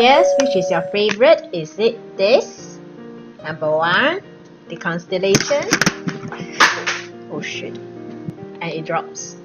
Yes, which is your favorite? Is it this? Number 1, the Constellation. Oh shit. And it drops.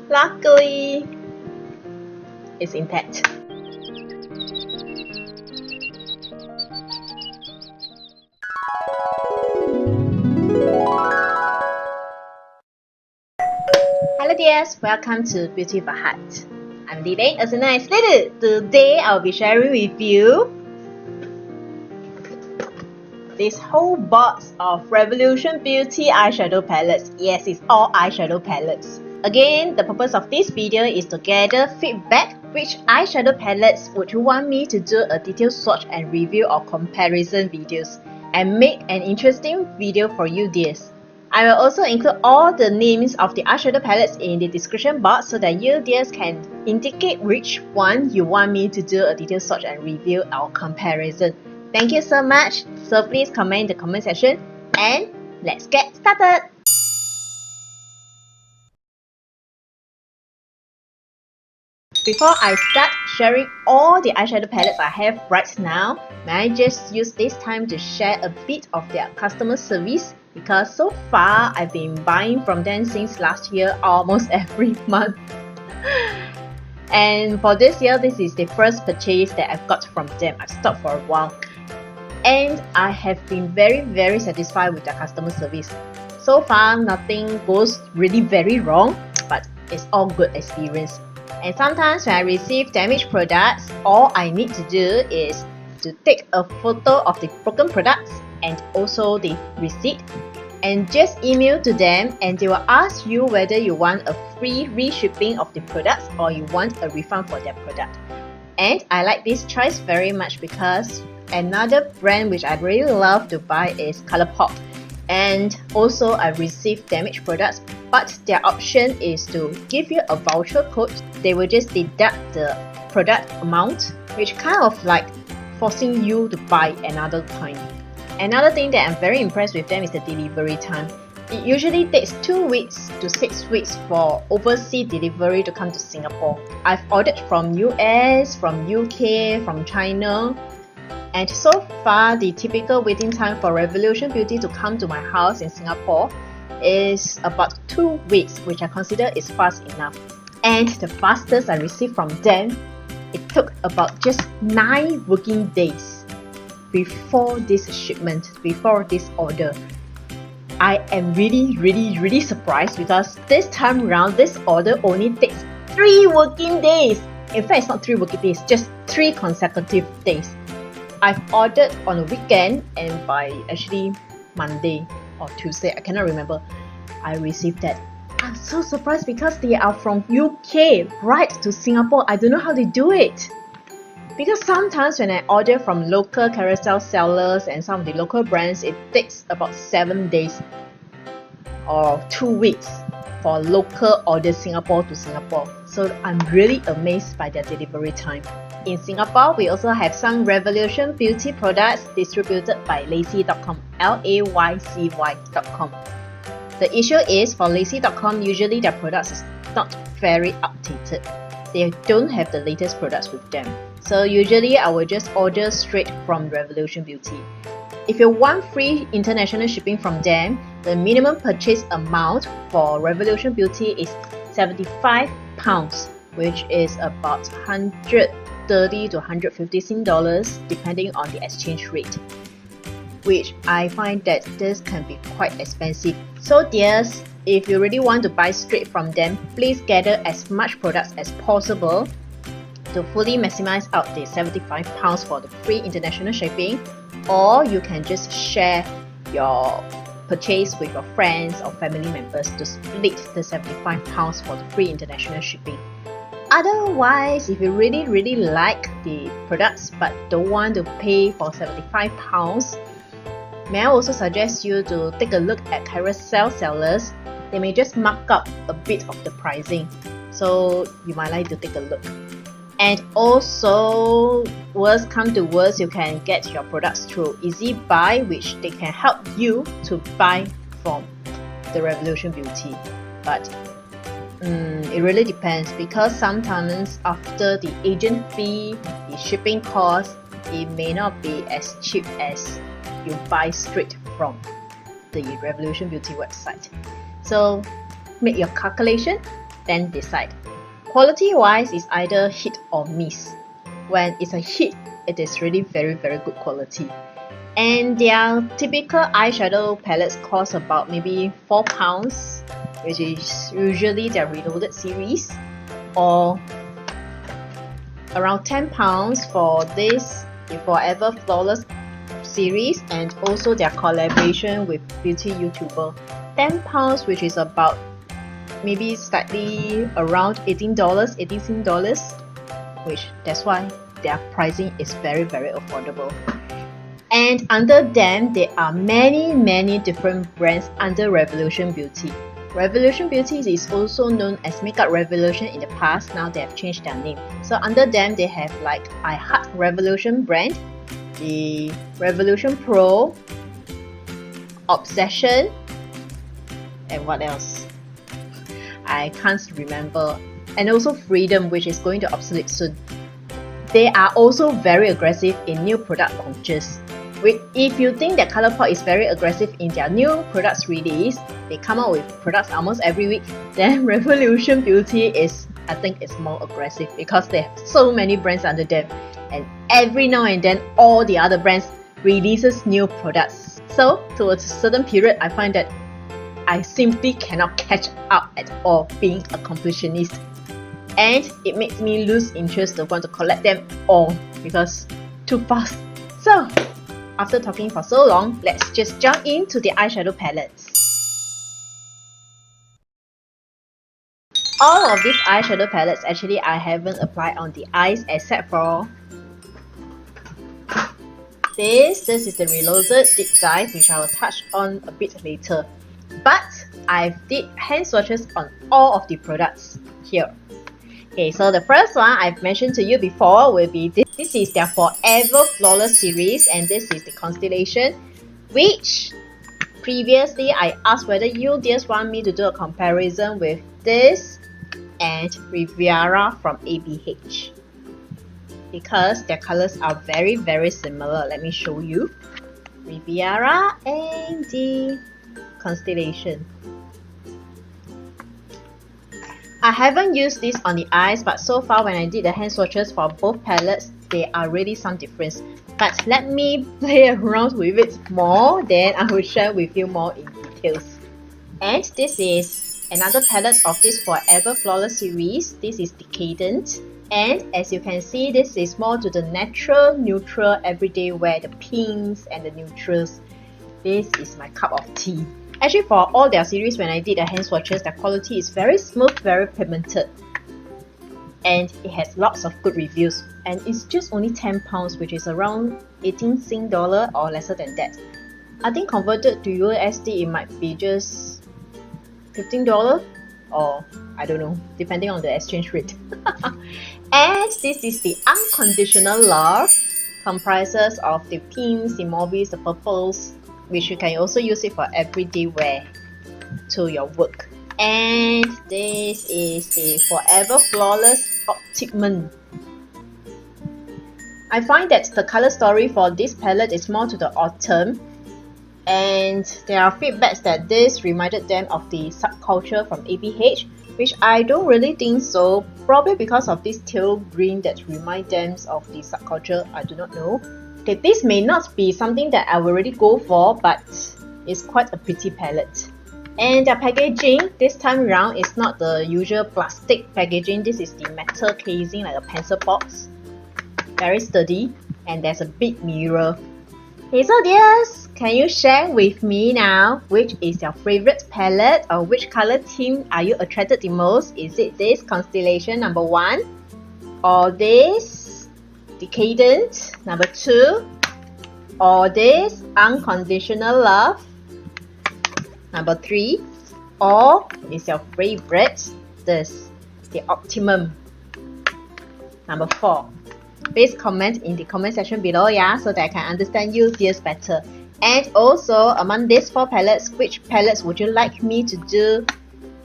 Luckily, it's intact. Hello dears, welcome to Beauty for Heart. I'm Decadent, also known as Little. Today I'll be sharing with you this whole box of Revolution Beauty eyeshadow palettes. Yes, it's all eyeshadow palettes. Again, the purpose of this video is to gather feedback. Which eyeshadow palettes would you want me to do a detailed swatch and review or comparison videos, and make an interesting video for you dears. I will also include all the names of the eyeshadow palettes in the description box so that you dears can indicate which one you want me to do a detailed swatch and review or comparison. Thank you so much. So please comment in the comment section and let's get started. Before I start sharing all the eyeshadow palettes I have right now, may I just use this time to share a bit of their customer service, because so far I've been buying from them since last year almost every month. And for this year, this is the first purchase that I've got from them. I've stopped for a while and I have been very satisfied with their customer service. So far nothing goes really very wrong, but it's all good experience. And sometimes when I receive damaged products, all I need to do is to take a photo of the broken products and also the receipt and just email to them, and they will ask you whether you want a free reshipping of the products or you want a refund for their product. And I like this choice very much because another brand which I really love to buy is Colourpop, and also I received damaged products, but their option is to give you a voucher code. They will just deduct the product amount, which kind of like forcing you to buy another time. Another thing that I'm very impressed with them is the delivery time. It usually takes 2 weeks to 6 weeks for overseas delivery to come to Singapore. I've ordered from US, from UK, from China, and so far the typical waiting time for Revolution Beauty to come to my house in Singapore is about 2 weeks, which I consider is fast enough. And the fastest I received from them, it took about just 9 working days before this shipment, before this order. I am really surprised because this time around this order only takes 3 working days. In fact, it's not 3 working days, just 3 consecutive days. I've ordered on a weekend, and by actually Monday or Tuesday, I cannot remember, I received that. I'm so surprised because they are from UK right to Singapore. I don't know how they do it. Because sometimes when I order from local carousel sellers and some of the local brands, it takes about 7 days or 2 weeks for local order Singapore to Singapore. So I'm really amazed by their delivery time. In Singapore, we also have some Revolution Beauty products distributed by Lacy.com, Laycy.com. The issue is for Lacy.com, usually their products is not very updated. They don't have the latest products with them. So usually I will just order straight from Revolution Beauty. If you want free international shipping from them, the minimum purchase amount for Revolution Beauty is £75, which is about 130 to 150 Sing dollars depending on the exchange rate, which I find that this can be quite expensive. So dears, if you really want to buy straight from them, please gather as much products as possible to fully maximize out the £75 for the free international shipping, or you can just share your purchase with your friends or family members to split the £75 for the free international shipping. Otherwise, if you really like the products but don't want to pay for £75, may I also suggest you to take a look at carousel sellers. They may just mark up a bit of the pricing, so you might like to take a look. And also, worst come to worst, you can get your products through Easy Buy, which they can help you to buy from the Revolution Beauty. But It really depends, because sometimes after the agent fee, the shipping cost, it may not be as cheap as you buy straight from the Revolution Beauty website. So make your calculation, then decide. Quality wise is either hit or miss. When it's a hit, it is really very good quality. And their typical eyeshadow palettes cost about maybe £4, which is usually their Reloaded series, or around £10 for this Forever Flawless series, and also their collaboration with beauty YouTuber. £10, which is about maybe slightly around $18, which that's why their pricing is very affordable. And under them, there are many different brands under Revolution Beauty. Revolution Beauty is also known as Makeup Revolution in the past. Now they have changed their name. So under them, they have like I Heart Revolution brand, the Revolution Pro, Obsession, and what else? I can't remember. And also Freedom, which is going to obsolete soon. They are also very aggressive in new product launches. If you think that ColourPop is very aggressive in their new products release, they come out with products almost every week, then Revolution Beauty is, I think, is more aggressive because they have so many brands under them, and every now and then all the other brands releases new products. So to a certain period, I find that I simply cannot catch up at all being a completionist, and it makes me lose interest to want to collect them all because too fast. So after talking for so long, let's just jump into the eyeshadow palettes. All of these eyeshadow palettes, actually I haven't applied on the eyes except for this. This is the Reloaded Deep Dive, which I will touch on a bit later. But I've did hand swatches on all of the products here. Okay, so the first one I've mentioned to you before will be this. This is their Forever Flawless series, and this is the Constellation, which previously I asked whether you just want me to do a comparison with this and Riviera from ABH, because their colors are very similar. Let me show you. Riviera and the Constellation. I haven't used this on the eyes, but so far when I did the hand swatches for both palettes, there are really some difference. But let me play around with it more, then I will share with you more in details. And this is another palette of this Forever Flawless series. This is Decadent. And as you can see, this is more to the natural, neutral, everyday wear, the pinks and the neutrals. This is my cup of tea. Actually, for all their series, when I did the hand swatches, the quality is very smooth, very pigmented, and it has lots of good reviews. And it's just only £10, which is around 18 Sing dollar or lesser than that. I think converted to USD, it might be just $15 or I don't know, depending on the exchange rate. And this is the Unconditional Love, comprises of the pinks, the mauves, the purples, which you can also use it for everyday wear to your work. And this is the Forever Flawless Optimum. I find that the color story for this palette is more to the autumn, and there are feedbacks that this reminded them of the subculture from ABH, which I don't really think so, probably because of this teal green that reminds them of the subculture. I do not know. Okay, this may not be something that I will really go for, but it's quite a pretty palette. And the packaging this time around is not the usual plastic packaging. This is the metal casing, like a pencil box. Very sturdy, and there's a big mirror. Okay, so dears, can you share with me now which is your favorite palette, or which color theme are you attracted the most? Is it this Constellation number 1, or this Decadent number 2, or this Unconditional Love number 3, or is your favorite this, the Optimum number 4? Please comment in the comment section below, yeah, so that I can understand you dears better. And also, among these 4 palettes, which palettes would you like me to do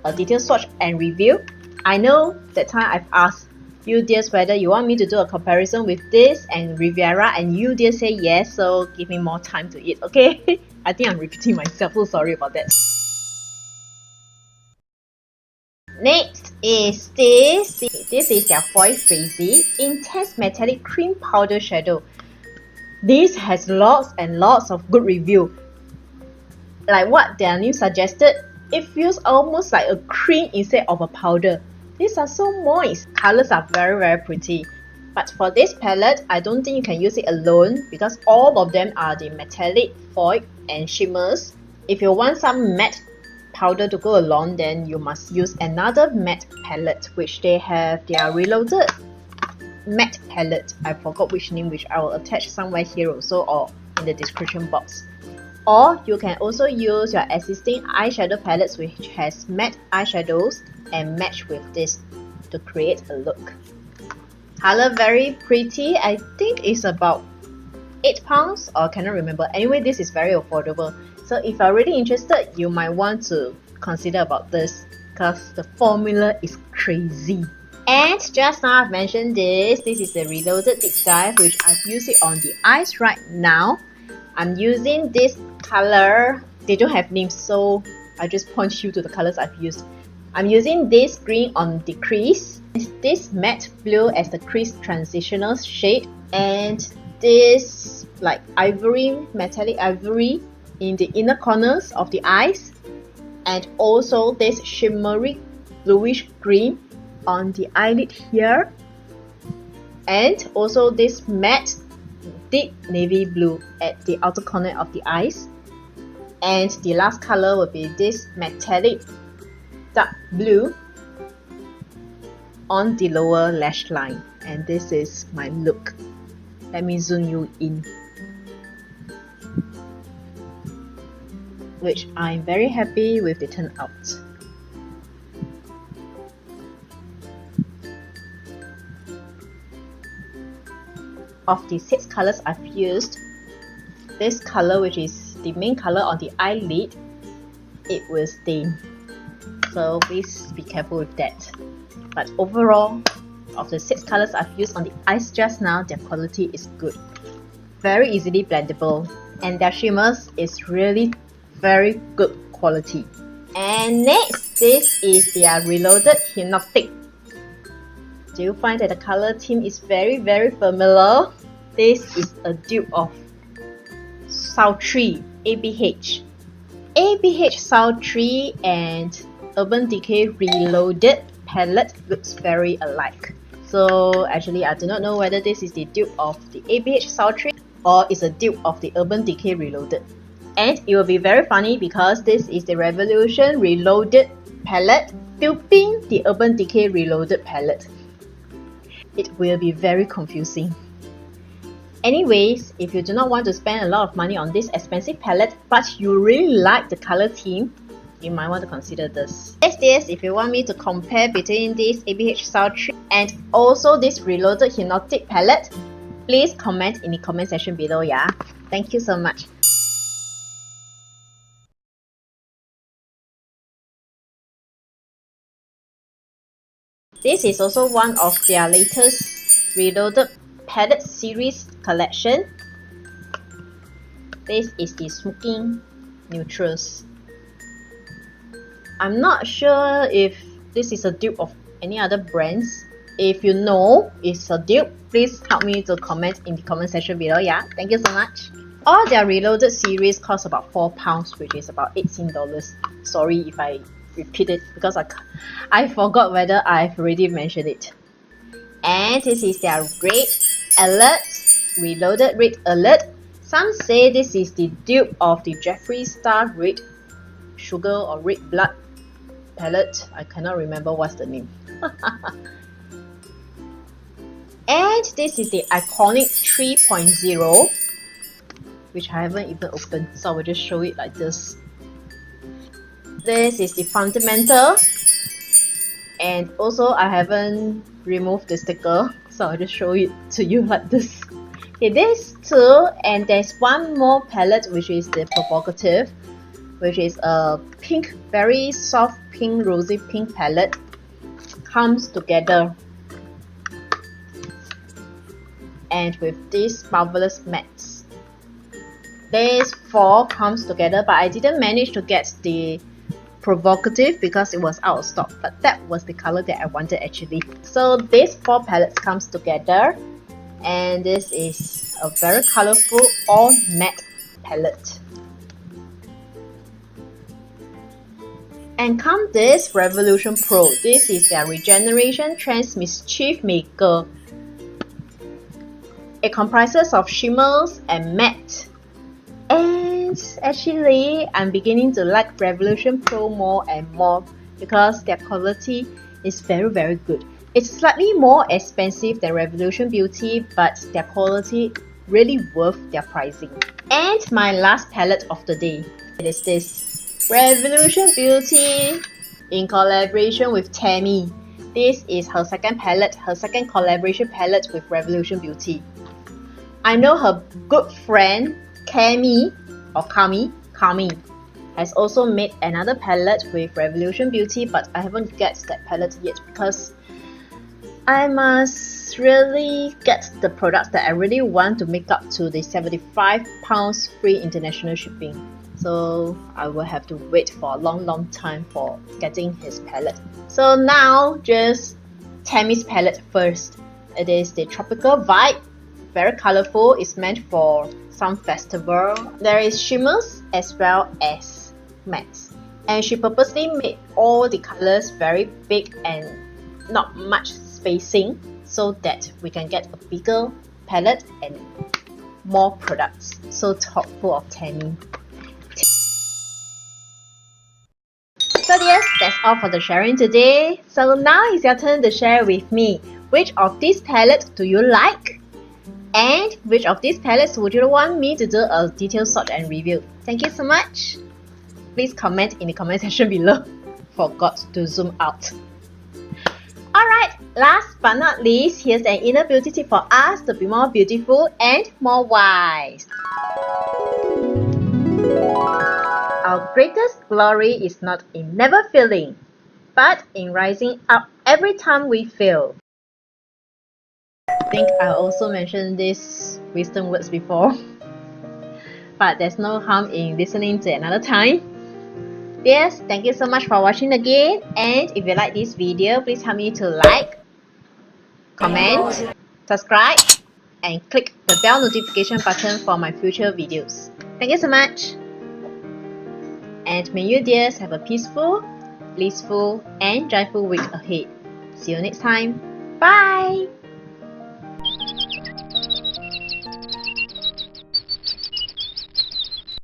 a detailed swatch and review. I know that time I've asked you dears whether you want me to do a comparison with this and Riviera, and you dears say yes, so give me more time to eat, okay? I think I'm repeating myself, so sorry about that. Next is this. This is their Foil Frizzy Intense Metallic Cream Powder Shadow. This has lots and lots of good review. Like what their name suggested, it feels almost like a cream instead of a powder. These are so moist. Colors are very, very pretty. But for this palette, I don't think you can use it alone because all of them are the metallic foil and shimmers. If you want some matte powder to go along, then you must use another matte palette, which they have their Reloaded matte palette. I forgot which name, which I will attach somewhere here also or in the description box. Or you can also use your existing eyeshadow palettes which has matte eyeshadows and match with this to create a look. Color very pretty. I think it's about £8 or cannot remember. Anyway, this is very affordable. So if you're really interested, you might want to consider about this because the formula is crazy. And just now I've mentioned this. This is the Reloaded Deep Dive, which I've used it on the eyes right now. I'm using this color. They don't have names, so I just point you to the colors I've used. I'm using this green on the crease, this matte blue as the crease transitional shade, and this like ivory, metallic ivory in the inner corners of the eyes, and also this shimmery bluish green on the eyelid here, and also this matte deep navy blue at the outer corner of the eyes. And the last color will be this metallic dark blue on the lower lash line. And this is my look. Let me zoom you in, which I'm very happy with the turnout. Of the 6 colors I've used, this color, which is the main color on the eyelid, it will stain, so please be careful with that. But overall, of the 6 colors I've used on the eyes just now, their quality is good, very easily blendable, and their shimmers is really very good quality. And next, this is their Reloaded Hypnotic. Do you find that the color theme is very, very familiar? This is a dupe of Sultry ABH. ABH Sultry and Urban Decay Reloaded palette looks very alike. So actually I do not know whether this is the dupe of the ABH Sultry or is a dupe of the Urban Decay Reloaded. And it will be very funny because this is the Revolution Reloaded palette duping the Urban Decay Reloaded palette. It will be very confusing. Anyways, if you do not want to spend a lot of money on this expensive palette but you really like the color theme, you might want to consider this. Yes, if you want me to compare between this ABH Sultry and also this Reloaded Hypnotic palette, please comment in the comment section below, yeah? Thank you so much. This is also one of their latest Reloaded palette series collection. This is the Smoky Neutrals. I'm not sure if this is a dupe of any other brands. If you know it's a dupe, please help me to comment in the comment section below, yeah? Thank you so much. All their Reloaded series cost about £4, which is about $18. Sorry if I repeat it because I forgot whether I've already mentioned it. And this is their Red Alert, Reloaded Red Alert. Some say this is the dupe of the Jeffree Star Red Sugar or Red Blood palette. I cannot remember what's the name. And this is the Iconic 3.0, which I haven't even opened, so I will just show it like this. This is the Fundamental, and also I haven't removed the sticker, so I'll just show it to you like this. It is two, and there's one more palette which is the Provocative. which is a pink, very soft pink, rosy pink palette, comes together. And with these Marvellous mattes. These 4 comes together, but I didn't manage to get the provocative because it was out of stock, but that was the color that I wanted actually. So these 4 palettes comes together, and this is a very colorful all matte palette. And come this Revolution Pro. This is their Regeneration Trans Mischief Maker. It comprises of shimmers and matte. And actually, I'm beginning to like Revolution Pro more and more because their quality is very good. It's slightly more expensive than Revolution Beauty, but their quality really worth their pricing. And my last palette of the day, it is this Revolution Beauty in collaboration with Tammy. This is her second palette, her second collaboration palette with Revolution Beauty. I know her good friend Kami has also made another palette with Revolution Beauty, but I haven't get that palette yet because I must really get the products that I really want to make up to the £75 free international shipping. So I will have to wait for a long time for getting his palette. So now just Tammy's palette first. It is the Tropical Vibe. Very colorful. It's meant for some festival. There is shimmers as well as mattes, and she purposely made all the colors very big and not much spacing so that we can get a bigger palette and more products. So thoughtful of Tammy. So yes, that's all for the sharing today. So now it's your turn to share with me. Which of these palettes do you like? And which of these palettes would you want me to do a detailed sort and review? Thank you so much. Please comment in the comment section below. Forgot to zoom out. Alright, last but not least, here's an inner beauty tip for us to be more beautiful and more wise. Our greatest glory is not in never failing, but in rising up every time we fail. I think I also mentioned these wisdom words before, but there's no harm in listening to another time. Yes, thank you so much for watching again, and if you like this video, please help me to like, comment, subscribe, and click the bell notification button for my future videos. Thank you so much, and may you dears have a peaceful, blissful, and joyful week ahead. See you next time. Bye!